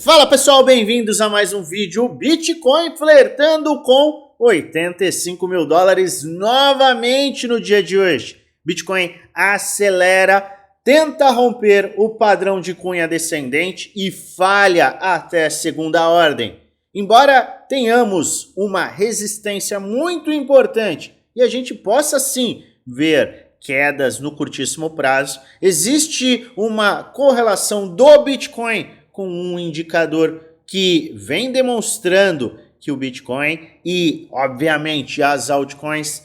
Fala pessoal, bem-vindos a mais um vídeo. Bitcoin flertando com 85 mil dólares novamente no dia de hoje. Bitcoin acelera, tenta romper o padrão de cunha descendente e falha até segunda ordem. Embora tenhamos uma resistência muito importante e a gente possa sim ver quedas no curtíssimo prazo, existe uma correlação do Bitcoin com um indicador que vem demonstrando que o Bitcoin e, obviamente, as altcoins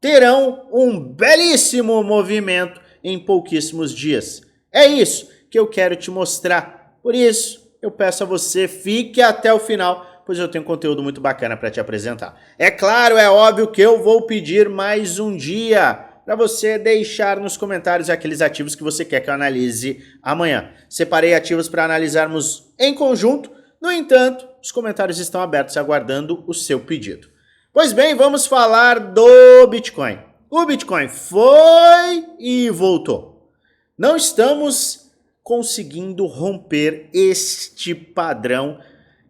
terão um belíssimo movimento em pouquíssimos dias. É isso que eu quero te mostrar. Por isso, eu peço a você, fique até o final, pois eu tenho conteúdo muito bacana para te apresentar. É claro, é óbvio que eu vou pedir mais um dia para você deixar nos comentários aqueles ativos que você quer que eu analise amanhã. Separei ativos para analisarmos em conjunto, no entanto, os comentários estão abertos aguardando o seu pedido. Pois bem, vamos falar do Bitcoin. O Bitcoin foi e voltou. Não estamos conseguindo romper este padrão,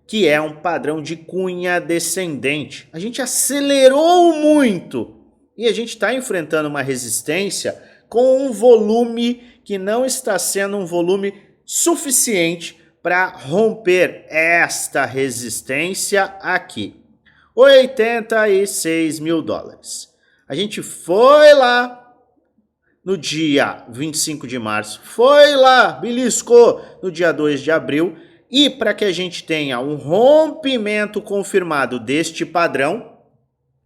que é um padrão de cunha descendente. A gente acelerou muito e a gente está enfrentando uma resistência com um volume que não está sendo um volume suficiente para romper esta resistência aqui. 86 mil dólares. A gente foi lá no dia 25 de março, foi lá, beliscou no dia 2 de abril, e para que a gente tenha um rompimento confirmado deste padrão,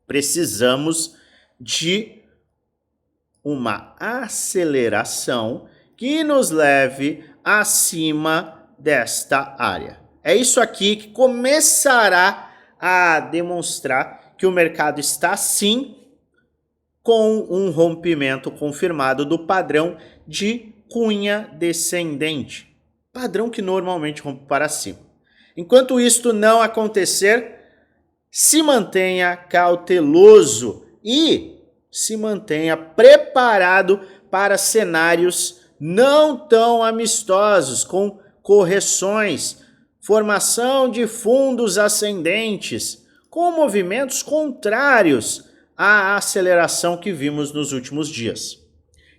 precisamos de uma aceleração que nos leve acima desta área. É isso aqui que começará a demonstrar que o mercado está sim com um rompimento confirmado do padrão de cunha descendente, padrão que normalmente rompe para cima. Enquanto isto não acontecer, se mantenha cauteloso e se mantenha preparado para cenários não tão amistosos, com correções, formação de fundos ascendentes, com movimentos contrários à aceleração que vimos nos últimos dias.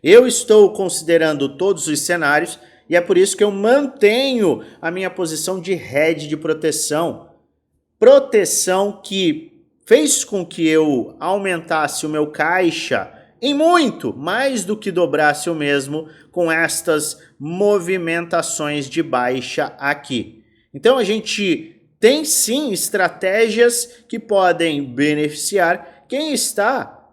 Eu estou considerando todos os cenários e é por isso que eu mantenho a minha posição de hedge de proteção que fez com que eu aumentasse o meu caixa em muito, mais do que dobrasse o mesmo com estas movimentações de baixa aqui. Então a gente tem sim estratégias que podem beneficiar quem está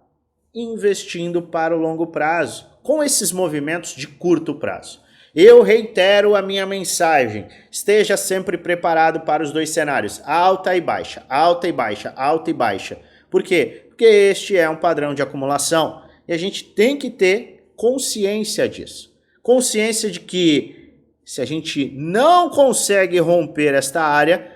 investindo para o longo prazo, com esses movimentos de curto prazo. Eu reitero a minha mensagem, esteja sempre preparado para os dois cenários, alta e baixa, alta e baixa, alta e baixa. Por quê? Porque este é um padrão de acumulação e a gente tem que ter consciência disso. Consciência de que se a gente não consegue romper esta área,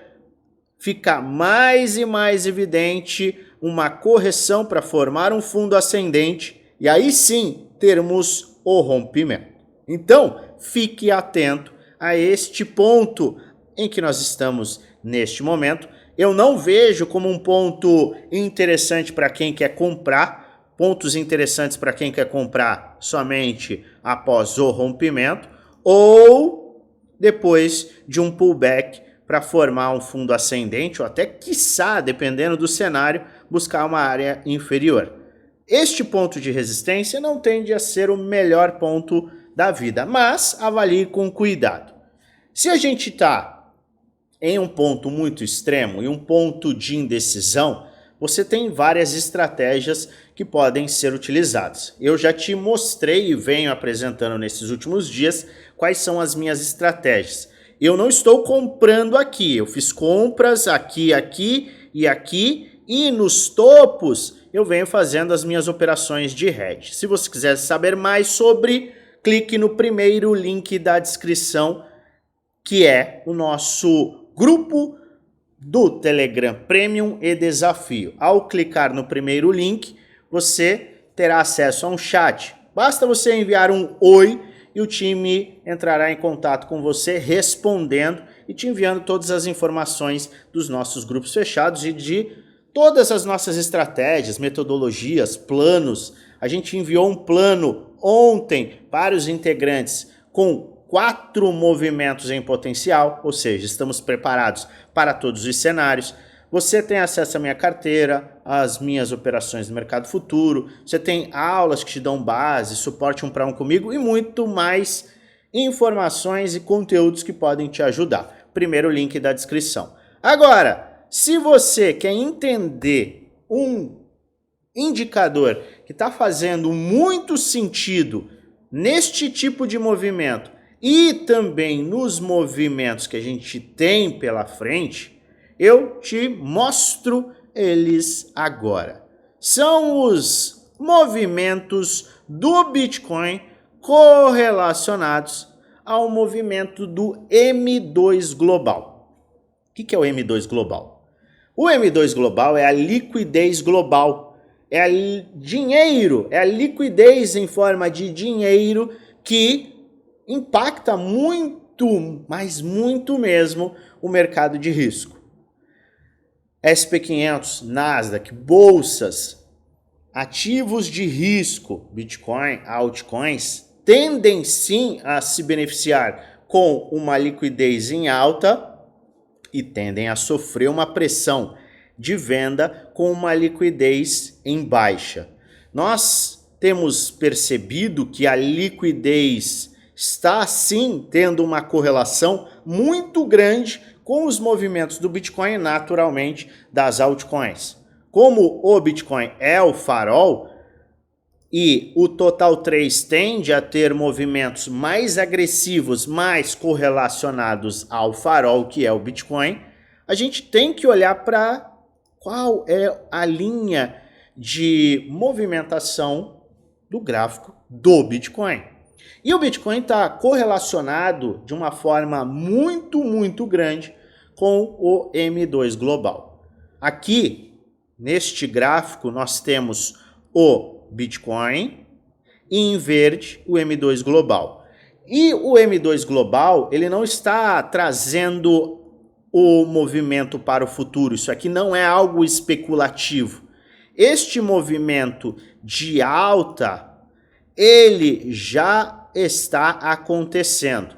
fica mais e mais evidente uma correção para formar um fundo ascendente e aí sim termos o rompimento. Então, fique atento a este ponto em que nós estamos neste momento. Eu não vejo como um ponto interessante para quem quer comprar, pontos interessantes para quem quer comprar somente após o rompimento ou depois de um pullback para formar um fundo ascendente ou até, quiçá, dependendo do cenário, buscar uma área inferior. Este ponto de resistência não tende a ser o melhor ponto da vida, mas avalie com cuidado. Se a gente está em um ponto muito extremo e um ponto de indecisão, você tem várias estratégias que podem ser utilizadas. Eu já te mostrei e venho apresentando nesses últimos dias quais são as minhas estratégias. Eu não estou comprando aqui, eu fiz compras aqui, aqui e aqui, e nos topos eu venho fazendo as minhas operações de hedge. Se você quiser saber mais sobre, clique no primeiro link da descrição, que é o nosso grupo do Telegram Premium e Desafio. Ao clicar no primeiro link, você terá acesso a um chat. Basta você enviar um oi e o time entrará em contato com você respondendo e te enviando todas as informações dos nossos grupos fechados e de todas as nossas estratégias, metodologias, planos. A gente enviou um plano ontem para os integrantes com 4 movimentos em potencial, ou seja, estamos preparados para todos os cenários. Você tem acesso à minha carteira, às minhas operações no mercado futuro, você tem aulas que te dão base, suporte 1 para 1 comigo e muito mais informações e conteúdos que podem te ajudar. Primeiro link da descrição. Agora, se você quer entender um indicador que está fazendo muito sentido neste tipo de movimento e também nos movimentos que a gente tem pela frente, eu te mostro eles agora. São os movimentos do Bitcoin correlacionados ao movimento do M2 Global. O que é o M2 Global? O M2 Global é a liquidez global, é dinheiro, é a liquidez em forma de dinheiro que impacta muito, mas muito mesmo, o mercado de risco. SP500, Nasdaq, bolsas, ativos de risco, Bitcoin, altcoins, tendem sim a se beneficiar com uma liquidez em alta e tendem a sofrer uma pressão de venda com uma liquidez em baixa. Nós temos percebido que a liquidez está sim tendo uma correlação muito grande com os movimentos do Bitcoin e naturalmente das altcoins. Como o Bitcoin é o farol e o Total 3 tende a ter movimentos mais agressivos, mais correlacionados ao farol que é o Bitcoin, a gente tem que olhar para qual é a linha de movimentação do gráfico do Bitcoin. E o Bitcoin está correlacionado de uma forma muito grande com o M2 Global. Aqui, neste gráfico, nós temos o Bitcoin e em verde o M2 Global. E o M2 Global, ele não está trazendo o movimento para o futuro. Isso aqui não é algo especulativo. Este movimento de alta, ele já está acontecendo.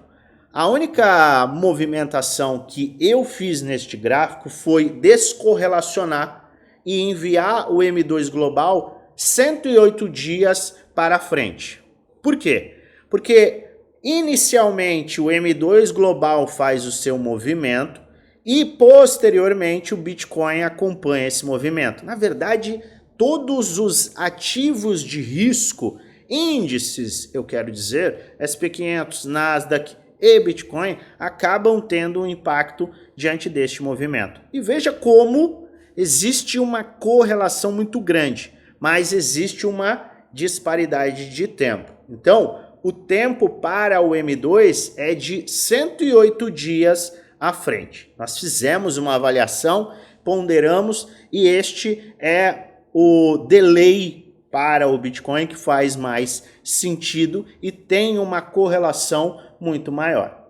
A única movimentação que eu fiz neste gráfico foi descorrelacionar e enviar o M2 Global 108 dias para frente. Por quê? Porque inicialmente o M2 Global faz o seu movimento e posteriormente o Bitcoin acompanha esse movimento. Na verdade, todos os ativos de risco, índices, eu quero dizer, SP500, Nasdaq e Bitcoin, acabam tendo um impacto diante deste movimento. E veja como existe uma correlação muito grande, mas existe uma disparidade de tempo. Então, o tempo para o M2 é de 108 dias à frente. Nós fizemos uma avaliação, ponderamos e este é o delay para o Bitcoin que faz mais sentido e tem uma correlação muito maior.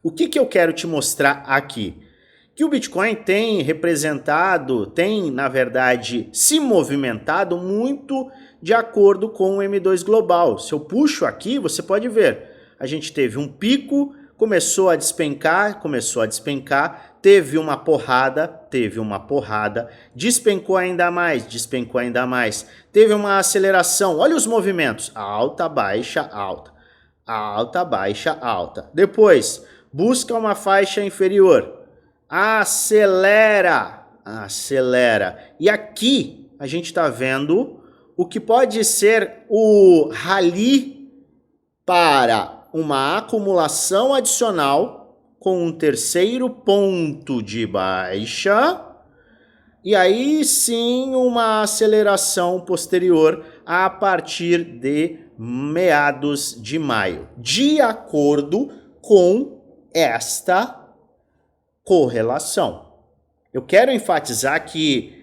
O que eu quero te mostrar aqui? Que o Bitcoin tem representado, na verdade, se movimentado muito de acordo com o M2 Global. Se eu puxo aqui, você pode ver, a gente teve um pico, começou a despencar, teve uma porrada, despencou ainda mais, teve uma aceleração, olha os movimentos, alta, baixa, alta, alta, baixa, alta. Depois, busca uma faixa inferior, acelera. E aqui a gente está vendo o que pode ser o rally para uma acumulação adicional com um terceiro ponto de baixa e aí sim uma aceleração posterior a partir de meados de maio, de acordo com esta correlação. Eu quero enfatizar que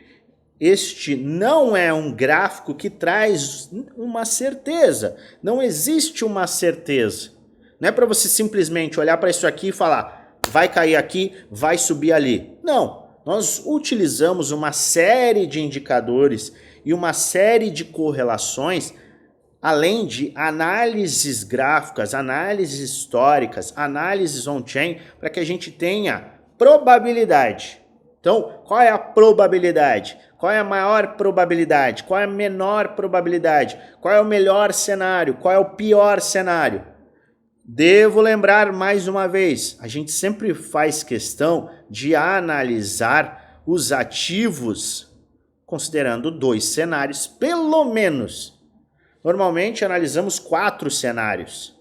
este não é um gráfico que traz uma certeza. Não existe uma certeza. Não é para você simplesmente olhar para isso aqui e falar, vai cair aqui, vai subir ali. Não, nós utilizamos uma série de indicadores e uma série de correlações, além de análises gráficas, análises históricas, análises on-chain, para que a gente tenha probabilidade. Então, qual é a probabilidade? Qual é a maior probabilidade? Qual é a menor probabilidade? Qual é o melhor cenário? Qual é o pior cenário? Devo lembrar mais uma vez, a gente sempre faz questão de analisar os ativos considerando 2 cenários, pelo menos. Normalmente analisamos 4 cenários.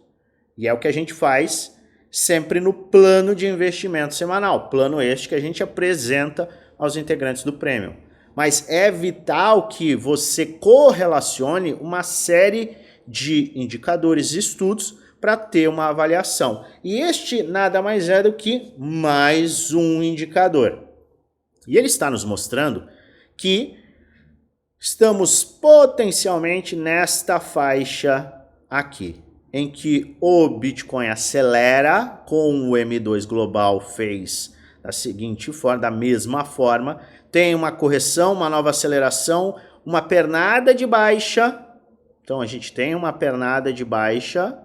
E é o que a gente faz sempre no plano de investimento semanal. Plano este que a gente apresenta aos integrantes do Premium. Mas é vital que você correlacione uma série de indicadores e estudos para ter uma avaliação. E este nada mais é do que mais um indicador. E ele está nos mostrando que estamos potencialmente nesta faixa aqui, em que o Bitcoin acelera, com o M2 Global fez da seguinte forma, da mesma forma, tem uma correção, uma nova aceleração, uma pernada de baixa. Então a gente tem uma pernada de baixa,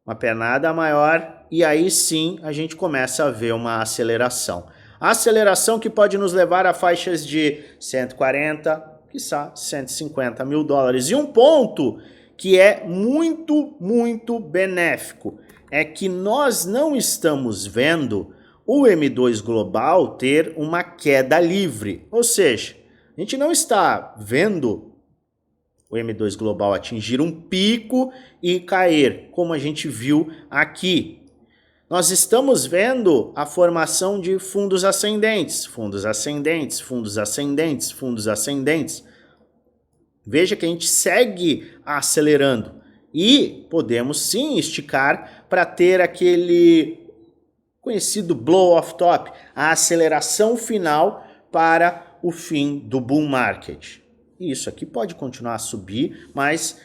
uma pernada maior, e aí sim a gente começa a ver uma aceleração. Aceleração que pode nos levar a faixas de 140, quiçá 150 mil dólares. E um ponto que é muito benéfico é que nós não estamos vendo o M2 Global ter uma queda livre. Ou seja, a gente não está vendo o M2 Global atingir um pico e cair, como a gente viu aqui. Nós estamos vendo a formação de fundos ascendentes, fundos ascendentes, fundos ascendentes, fundos ascendentes. Veja que a gente segue acelerando e podemos sim esticar para ter aquele conhecido blow off top, a aceleração final para o fim do bull market. Isso aqui pode continuar a subir, mas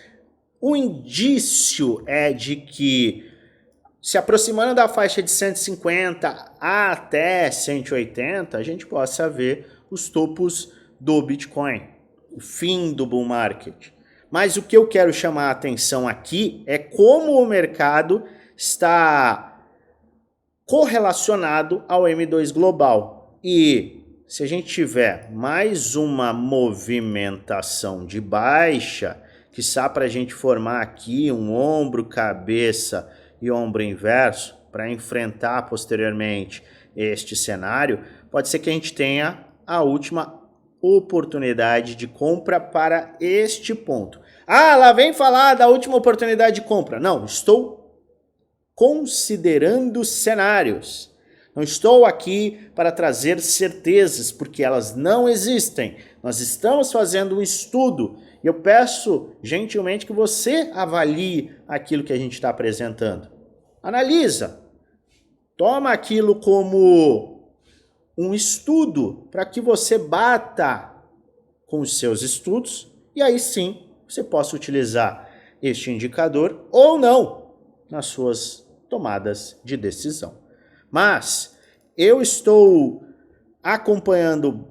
o indício é de que, se aproximando da faixa de 150 até 180, a gente possa ver os topos do Bitcoin, o fim do bull market. Mas o que eu quero chamar a atenção aqui é como o mercado está correlacionado ao M2 Global. E se a gente tiver mais uma movimentação de baixa, que está para a gente formar aqui um ombro, cabeça e ombro inverso, para enfrentar posteriormente este cenário, pode ser que a gente tenha a última oportunidade de compra para este ponto. Ah, lá vem falar da última oportunidade de compra. Não, estou considerando cenários. Não estou aqui para trazer certezas, porque elas não existem. Nós estamos fazendo um estudo e eu peço gentilmente que você avalie aquilo que a gente está apresentando. Analisa. Toma aquilo como um estudo para que você bata com os seus estudos e aí sim você possa utilizar este indicador ou não nas suas tomadas de decisão. Mas eu estou acompanhando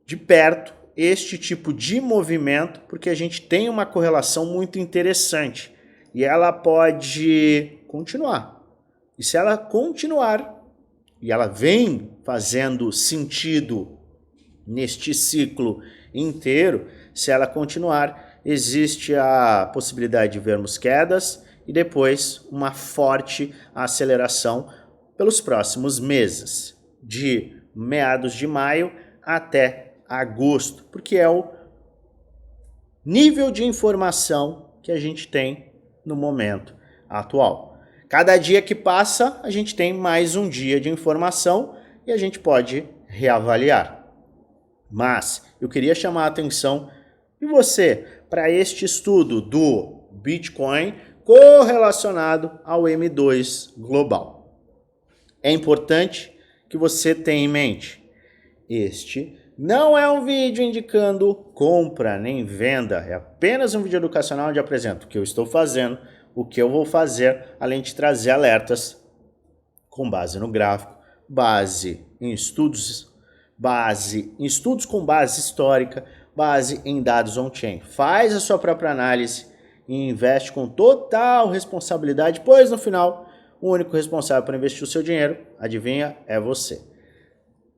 de perto este tipo de movimento porque a gente tem uma correlação muito interessante e ela pode continuar. E se ela continuar, e ela vem fazendo sentido neste ciclo inteiro, se ela continuar, existe a possibilidade de vermos quedas e depois uma forte aceleração pelos próximos meses, de meados de maio até agosto, porque é o nível de informação que a gente tem no momento atual. Cada dia que passa, a gente tem mais um dia de informação e a gente pode reavaliar. Mas eu queria chamar a atenção de você para este estudo do Bitcoin correlacionado ao M2 Global. É importante que você tenha em mente, este não é um vídeo indicando compra nem venda, é apenas um vídeo educacional onde apresento o que eu estou fazendo, o que eu vou fazer, além de trazer alertas com base no gráfico, base em estudos com base histórica, base em dados on-chain. Faz a sua própria análise e investe com total responsabilidade, pois no final, o único responsável por investir o seu dinheiro, adivinha, é você.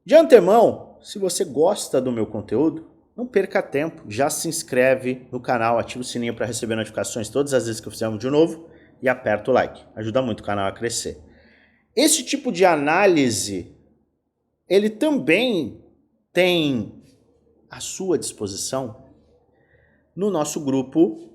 De antemão, se você gosta do meu conteúdo, não perca tempo, já se inscreve no canal, ativa o sininho para receber notificações todas as vezes que eu fizer um vídeo novo e aperta o like, ajuda muito o canal a crescer. Esse tipo de análise, ele também tem à sua disposição no nosso grupo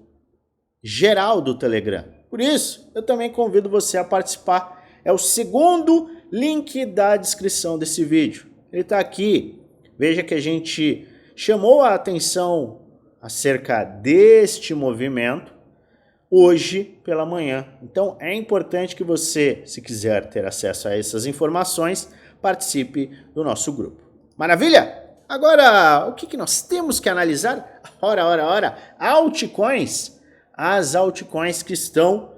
geral do Telegram. Por isso, eu também convido você a participar. É o segundo link da descrição desse vídeo. Ele está aqui. Veja que a gente chamou a atenção acerca deste movimento hoje pela manhã. Então é importante que você, se quiser ter acesso a essas informações, participe do nosso grupo. Maravilha? Agora, o que nós temos que analisar? Ora, altcoins. As altcoins que estão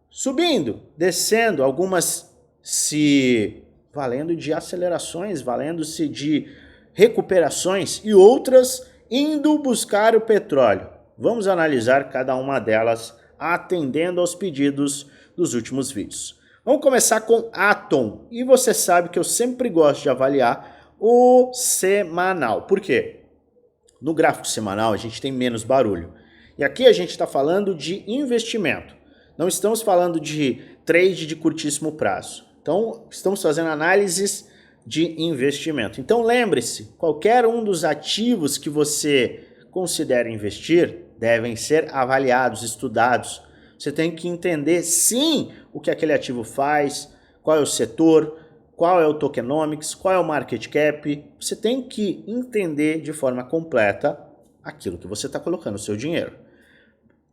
subindo, descendo, algumas se valendo de acelerações, valendo-se de recuperações e outras indo buscar o petróleo. Vamos analisar cada uma delas atendendo aos pedidos dos últimos vídeos. Vamos começar com Atom. E você sabe que eu sempre gosto de avaliar o semanal. Por quê? No gráfico semanal a gente tem menos barulho. E aqui a gente está falando de investimento. Não estamos falando de trade de curtíssimo prazo. Então, estamos fazendo análises de investimento. Então, lembre-se, qualquer um dos ativos que você considere investir devem ser avaliados, estudados. Você tem que entender, sim, o que aquele ativo faz, qual é o setor, qual é o tokenomics, qual é o market cap. Você tem que entender de forma completa aquilo que você está colocando o seu dinheiro.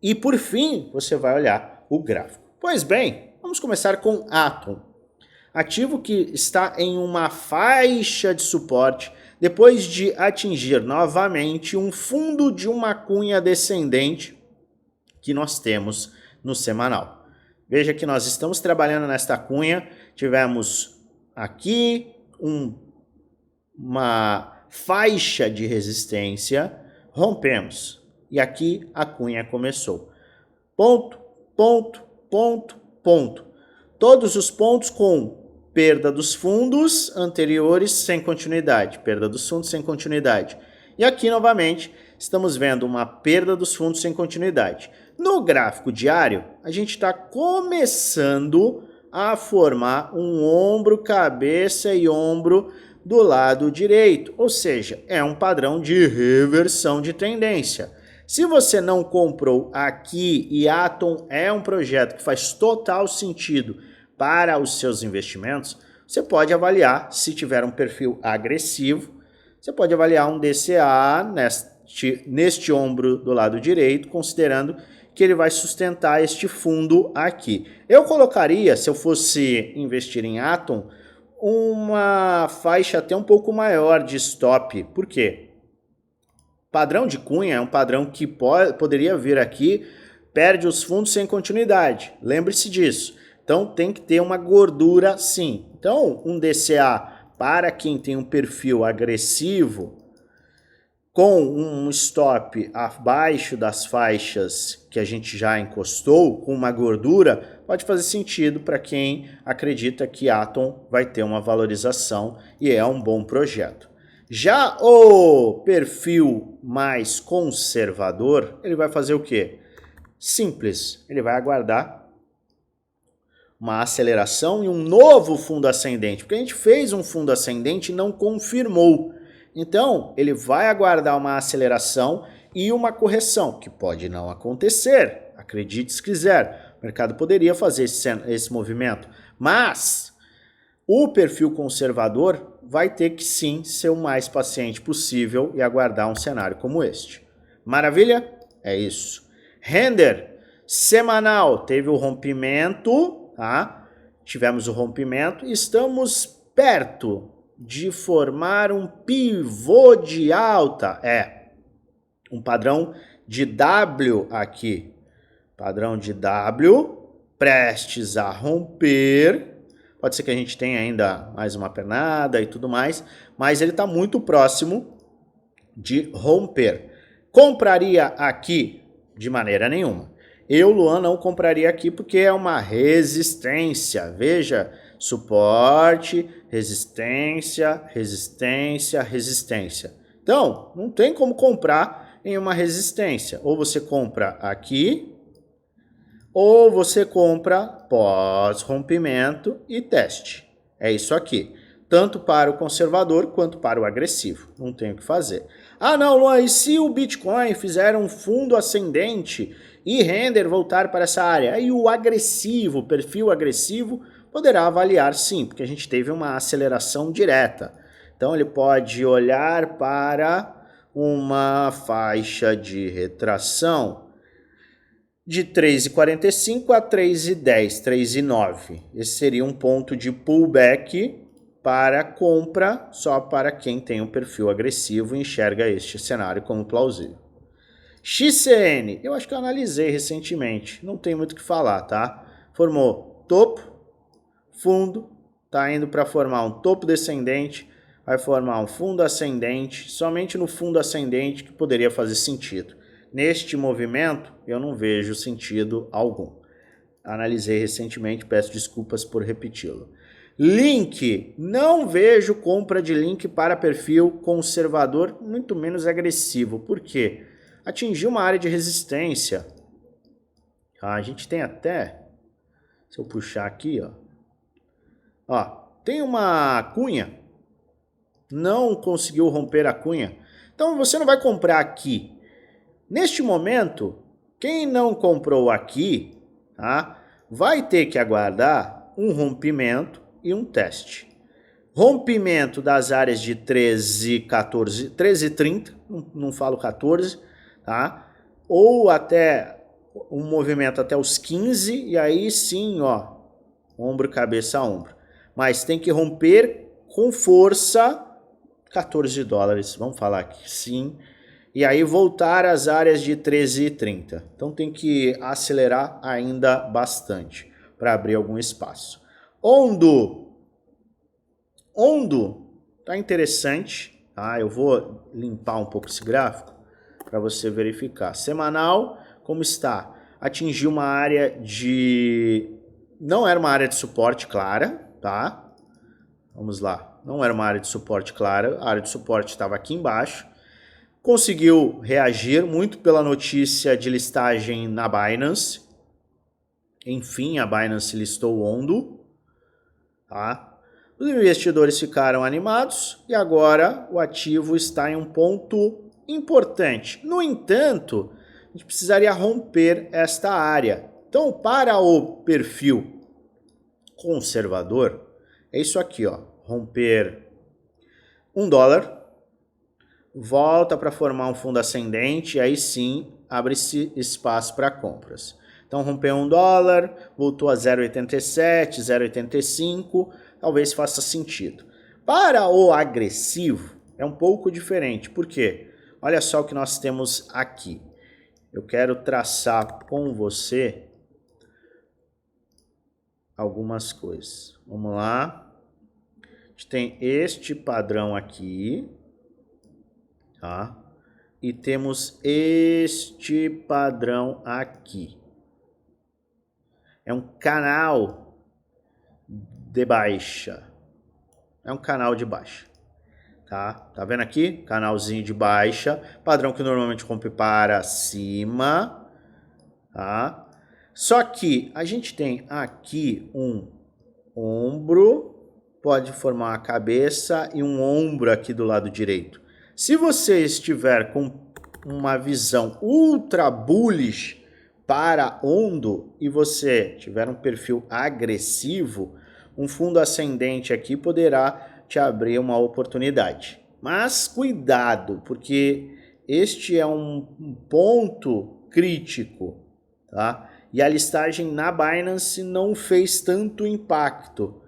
E por fim, você vai olhar o gráfico. Pois bem, vamos começar com Atom. Ativo que está em uma faixa de suporte depois de atingir novamente um fundo de uma cunha descendente que nós temos no semanal. Veja que nós estamos trabalhando nesta cunha, tivemos aqui uma faixa de resistência, rompemos. E aqui a cunha começou. Ponto, ponto, ponto, ponto. Todos os pontos com perda dos fundos anteriores sem continuidade. Perda dos fundos sem continuidade. E aqui, novamente, estamos vendo uma perda dos fundos sem continuidade. No gráfico diário, a gente está começando a formar um ombro, cabeça e ombro do lado direito. Ou seja, é um padrão de reversão de tendência. Se você não comprou aqui e Atom é um projeto que faz total sentido para os seus investimentos, você pode avaliar, se tiver um perfil agressivo, você pode avaliar um DCA neste ombro do lado direito, considerando que ele vai sustentar este fundo aqui. Eu colocaria, se eu fosse investir em Atom, uma faixa até um pouco maior de stop. Por quê? Padrão de cunha é um padrão que poderia vir aqui, perde os fundos sem continuidade. Lembre-se disso. Então tem que ter uma gordura sim. Então um DCA para quem tem um perfil agressivo, com um stop abaixo das faixas que a gente já encostou, com uma gordura, pode fazer sentido para quem acredita que Atom vai ter uma valorização e é um bom projeto. Já o perfil mais conservador, ele vai fazer o quê? Simples, ele vai aguardar uma aceleração e um novo fundo ascendente, porque a gente fez um fundo ascendente e não confirmou. Então, ele vai aguardar uma aceleração e uma correção, que pode não acontecer, acredite se quiser. O mercado poderia fazer esse movimento, mas o perfil conservador vai ter que sim ser o mais paciente possível e aguardar um cenário como este. Maravilha? É isso. Render semanal, teve o rompimento, tá? Tivemos o rompimento e estamos perto de formar um pivô de alta. Um padrão de W aqui. Padrão de W, prestes a romper. Pode ser que a gente tenha ainda mais uma pernada e tudo mais, mas ele está muito próximo de romper. Compraria aqui? De maneira nenhuma. Eu, Luan, não compraria aqui porque é uma resistência. Veja, suporte, resistência, resistência, resistência. Então, não tem como comprar em uma resistência. Ou você compra aqui, ou você compra pós-rompimento e teste. É isso aqui. Tanto para o conservador quanto para o agressivo. Não tem o que fazer. Ah não, Luan, e se o Bitcoin fizer um fundo ascendente e render voltar para essa área? Aí o agressivo, o perfil agressivo, poderá avaliar sim, porque a gente teve uma aceleração direta. Então ele pode olhar para uma faixa de retração de 3,45 a 3,10, 3,9. Esse seria um ponto de pullback para compra só para quem tem um perfil agressivo e enxerga este cenário como plausível. XCN, eu acho que eu analisei recentemente, não tem muito o que falar, tá? Formou topo, fundo, tá indo para formar um topo descendente, vai formar um fundo ascendente, somente no fundo ascendente que poderia fazer sentido. Neste movimento, eu não vejo sentido algum. Analisei recentemente, peço desculpas por repeti-lo. Link, não vejo compra de link para perfil conservador, muito menos agressivo. Por quê? Atingiu uma área de resistência. A gente tem até, se eu puxar aqui, ó, tem uma cunha, não conseguiu romper a cunha. Então você não vai comprar aqui. Neste momento, quem não comprou aqui, tá, vai ter que aguardar um rompimento e um teste. Rompimento das áreas de 13, 14, 13 e 30, não falo 14, tá? Ou até um movimento até os 15 e aí sim, ó, ombro, cabeça, ombro. Mas tem que romper com força 14 dólares, vamos falar aqui, sim. E aí voltar às áreas de 13 e 30. Então tem que acelerar ainda bastante para abrir algum espaço. Ondo tá interessante, tá? Eu vou limpar um pouco esse gráfico para você verificar. Semanal, como está? Atingiu uma área de... Não era uma área de suporte clara, tá? Vamos lá. Não era uma área de suporte clara. A área de suporte estava aqui embaixo. Conseguiu reagir muito pela notícia de listagem na Binance. Enfim, a Binance listou o Ondo, tá? Os investidores ficaram animados e agora o ativo está em um ponto importante. No entanto, a gente precisaria romper esta área. Então, para o perfil conservador, é isso aqui, ó, romper $1, volta para formar um fundo ascendente, e aí sim abre-se espaço para compras. Então rompeu $1, voltou a 0,87, 0,85, talvez faça sentido. Para o agressivo é um pouco diferente, por quê? Olha só o que nós temos aqui. Eu quero traçar com você algumas coisas. Vamos lá. A gente tem este padrão aqui, tá? E temos este padrão aqui. É um canal de baixa. É um canal de baixa. Tá? Tá vendo aqui? Canalzinho de baixa. Padrão que normalmente rompe para cima. Tá? Só que a gente tem aqui um ombro. Pode formar uma cabeça e um ombro aqui do lado direito. Se você estiver com uma visão ultra bullish para Ondo e você tiver um perfil agressivo, um fundo ascendente aqui poderá te abrir uma oportunidade. Mas cuidado, porque este é um ponto crítico, tá? E a listagem na Binance não fez tanto impacto.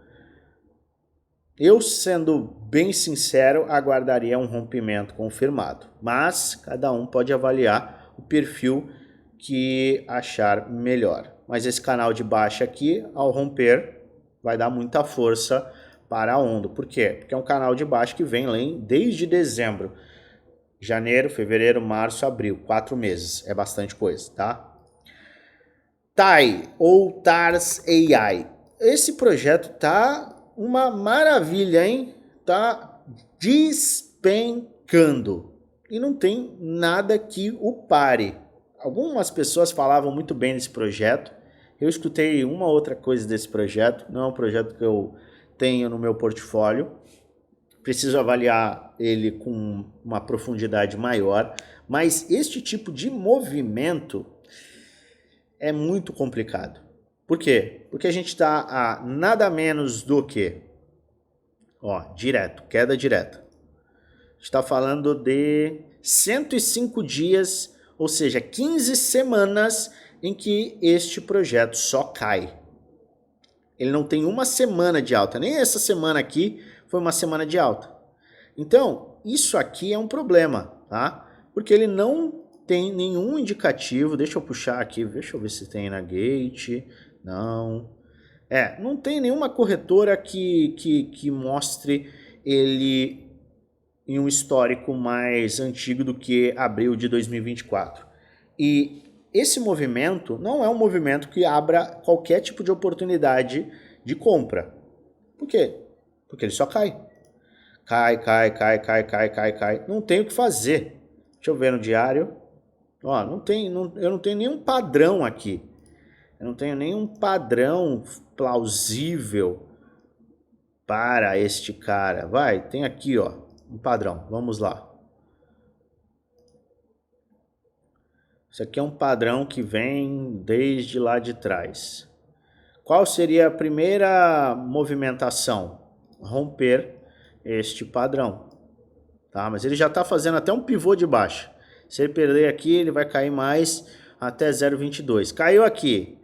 Eu, sendo bem sincero, aguardaria um rompimento confirmado. Mas cada um pode avaliar o perfil que achar melhor. Mas esse canal de baixa aqui, ao romper, vai dar muita força para a Ondo. Por quê? Porque é um canal de baixa que vem lá desde dezembro. Janeiro, fevereiro, março, abril. 4 meses. É bastante coisa, tá? TAI, ou TARS AI. Esse projeto tá uma maravilha, hein? Tá despencando. E não tem nada que o pare. Algumas pessoas falavam muito bem desse projeto. Eu escutei uma outra coisa desse projeto. Não é um projeto que eu tenho no meu portfólio. Preciso avaliar ele com uma profundidade maior. Mas este tipo de movimento é muito complicado. Por quê? Porque a gente está a nada menos do que, direto, queda direta. A gente está falando de 105 dias, ou seja, 15 semanas em que este projeto só cai. Ele não tem uma semana de alta, nem essa semana aqui foi uma semana de alta. Então, isso aqui é um problema, tá? Porque ele não tem nenhum indicativo. Deixa eu puxar aqui, deixa eu ver se tem na Gate. Não. Não tem nenhuma corretora que mostre ele em um histórico mais antigo do que abril de 2024. E esse movimento não é um movimento que abra qualquer tipo de oportunidade de compra. Por quê? Porque ele só cai. Cai. Não tem o que fazer. Deixa eu ver no diário. Eu não tenho nenhum padrão aqui. Eu não tenho nenhum padrão plausível para este cara. Tem aqui, um padrão. Vamos lá. Isso aqui é um padrão que vem desde lá de trás. Qual seria a primeira movimentação? Romper este padrão. Tá? Mas ele já está fazendo até um pivô de baixa. Se ele perder aqui, ele vai cair mais até 0,22. Caiu aqui.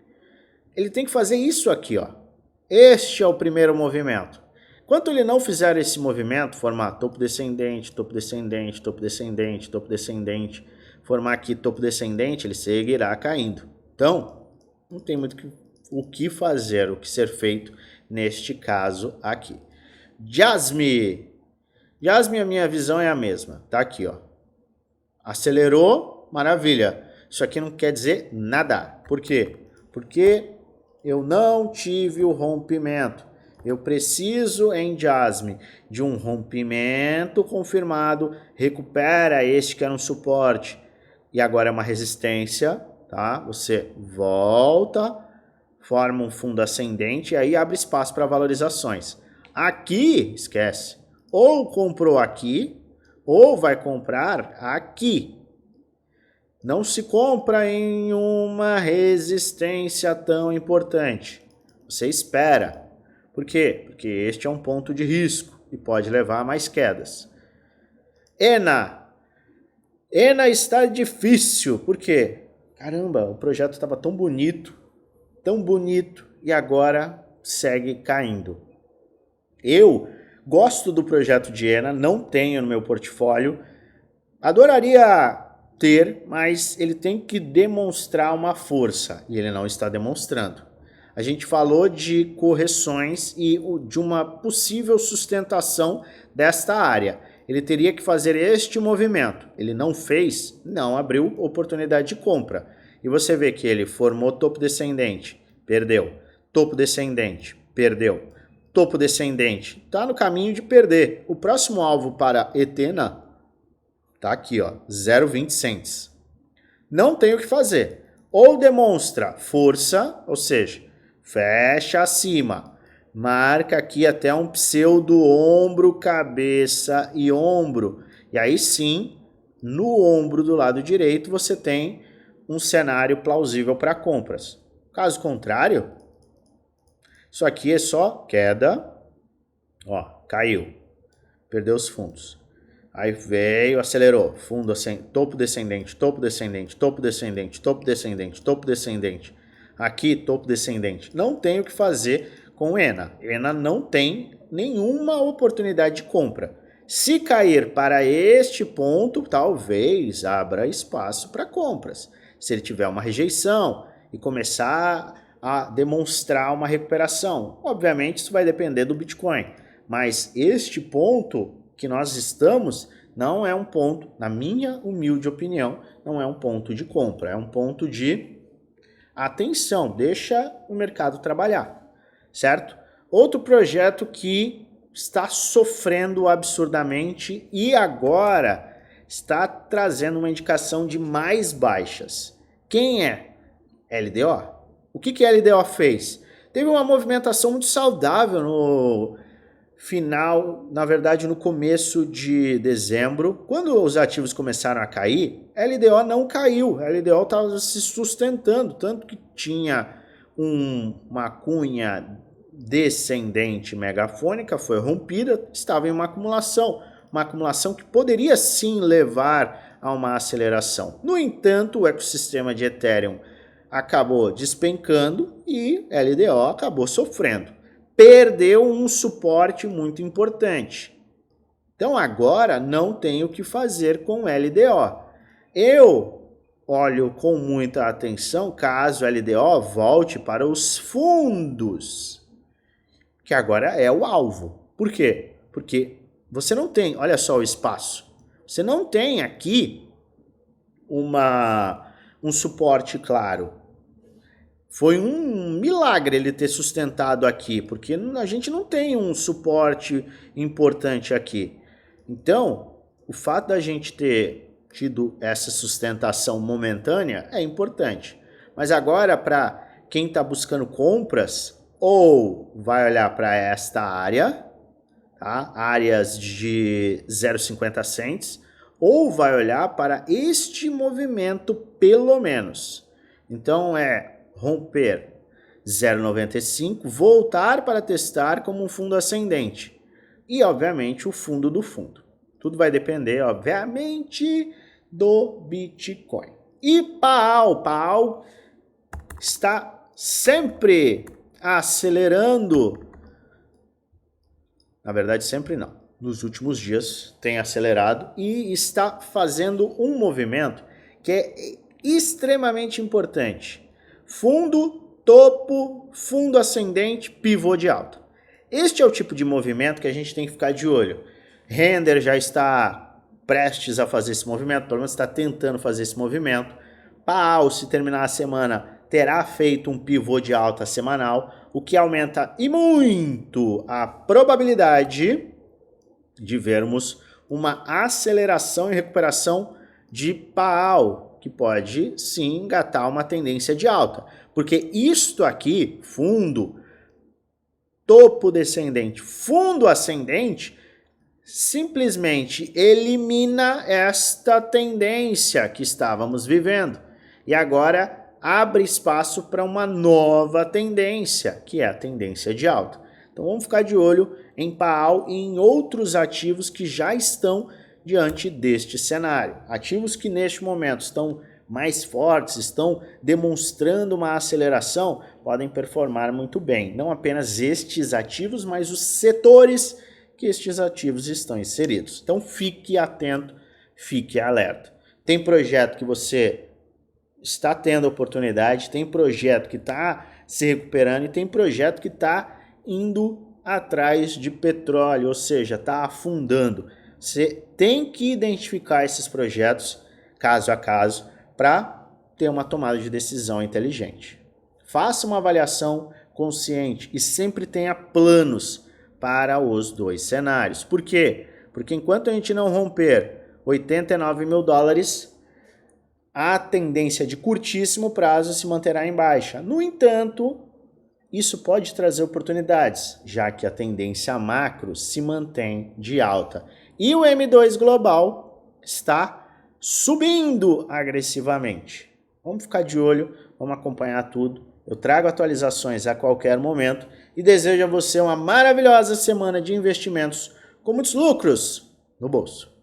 Ele tem que fazer isso aqui, ó. Este é o primeiro movimento. Enquanto ele não fizer esse movimento, formar topo descendente, topo descendente, topo descendente, topo descendente, formar aqui topo descendente, ele seguirá caindo. Então, não tem muito o que fazer, o que ser feito neste caso aqui. Jasmine, a minha visão é a mesma. Tá aqui, ó. Acelerou, maravilha. Isso aqui não quer dizer nada. Por quê? Porque eu não tive o rompimento. Eu preciso, em Jasmine, de um rompimento confirmado. Recupera este que era um suporte e agora é uma resistência, tá? Você volta, forma um fundo ascendente e aí abre espaço para valorizações. Aqui, esquece. Ou comprou aqui, ou vai comprar aqui. Não se compra em uma resistência tão importante. Você espera. Por quê? Porque este é um ponto de risco e pode levar a mais quedas. ENA está difícil. Por quê? Caramba, o projeto estava tão bonito, e agora segue caindo. Eu gosto do projeto de ENA, não tenho no meu portfólio. Adoraria ter, mas ele tem que demonstrar uma força e ele não está demonstrando. A gente falou de correções e de uma possível sustentação desta área. Ele teria que fazer este movimento. Ele não fez, não abriu oportunidade de compra. E você vê que ele formou topo descendente, perdeu. Topo descendente, perdeu. Topo descendente, está no caminho de perder. O próximo alvo para Etena tá aqui, ó, 0,20 cents. Não tem o que fazer. Ou demonstra força, ou seja, fecha acima. Marca aqui até um pseudo ombro, cabeça e ombro. E aí sim, no ombro do lado direito, você tem um cenário plausível para compras. Caso contrário, isso aqui é só queda. Ó, caiu. Perdeu os fundos. Aí veio, acelerou, fundo topo descendente, topo descendente, topo descendente, topo descendente, topo descendente. Aqui, topo descendente. Não tem o que fazer com ENA. ENA não tem nenhuma oportunidade de compra. Se cair para este ponto, talvez abra espaço para compras. Se ele tiver uma rejeição e começar a demonstrar uma recuperação. Obviamente isso vai depender do Bitcoin, mas este ponto que nós estamos não é um ponto, na minha humilde opinião, não é um ponto de compra, é um ponto de atenção, deixa o mercado trabalhar, certo? Outro projeto que está sofrendo absurdamente e agora está trazendo uma indicação de mais baixas. Quem é? LDO. O que a LDO fez? Teve uma movimentação muito saudável no final, na verdade no começo de dezembro, quando os ativos começaram a cair, a LDO não caiu, a LDO estava se sustentando, tanto que tinha uma cunha descendente megafônica, foi rompida, estava em uma acumulação que poderia sim levar a uma aceleração. No entanto, o ecossistema de Ethereum acabou despencando e LDO acabou sofrendo. Perdeu um suporte muito importante. Então agora não tem o que fazer com LDO. Eu olho com muita atenção caso LDO volte para os fundos, que agora é o alvo. Por quê? Porque você não tem, olha só o espaço, você não tem aqui um suporte claro. Foi um milagre ele ter sustentado aqui, porque a gente não tem um suporte importante aqui. Então, o fato da gente ter tido essa sustentação momentânea é importante. Mas agora, para quem está buscando compras, ou vai olhar para esta área, tá? Áreas de 0,50 cents, ou vai olhar para este movimento pelo menos. Então é romper 0,95, voltar para testar como um fundo ascendente e obviamente o fundo do fundo. Tudo vai depender obviamente do Bitcoin. E PAAL está sempre acelerando. Na verdade sempre não. Nos últimos dias tem acelerado e está fazendo um movimento que é extremamente importante. Fundo, topo, fundo ascendente, pivô de alta. Este é o tipo de movimento que a gente tem que ficar de olho. Render já está prestes a fazer esse movimento, pelo menos está tentando fazer esse movimento. PAAL, se terminar a semana, terá feito um pivô de alta semanal, o que aumenta e muito a probabilidade de vermos uma aceleração e recuperação de PAAL, que pode sim engatar uma tendência de alta. Porque isto aqui, fundo, topo descendente, fundo ascendente, simplesmente elimina esta tendência que estávamos vivendo. E agora abre espaço para uma nova tendência, que é a tendência de alta. Então vamos ficar de olho em PAAL e em outros ativos que já estão diante deste cenário. Ativos que neste momento estão mais fortes, estão demonstrando uma aceleração, podem performar muito bem. Não apenas estes ativos, mas os setores que estes ativos estão inseridos. Então fique atento, fique alerta. Tem projeto que você está tendo oportunidade, tem projeto que está se recuperando e tem projeto que está indo atrás de petróleo, ou seja, está afundando. Você tem que identificar esses projetos caso a caso para ter uma tomada de decisão inteligente. Faça uma avaliação consciente e sempre tenha planos para os dois cenários. Por quê? Porque enquanto a gente não romper 89 mil dólares, a tendência de curtíssimo prazo se manterá em baixa. No entanto, isso pode trazer oportunidades, já que a tendência macro se mantém de alta. E o M2 global está subindo agressivamente. Vamos ficar de olho, vamos acompanhar tudo. Eu trago atualizações a qualquer momento e desejo a você uma maravilhosa semana de investimentos com muitos lucros no bolso.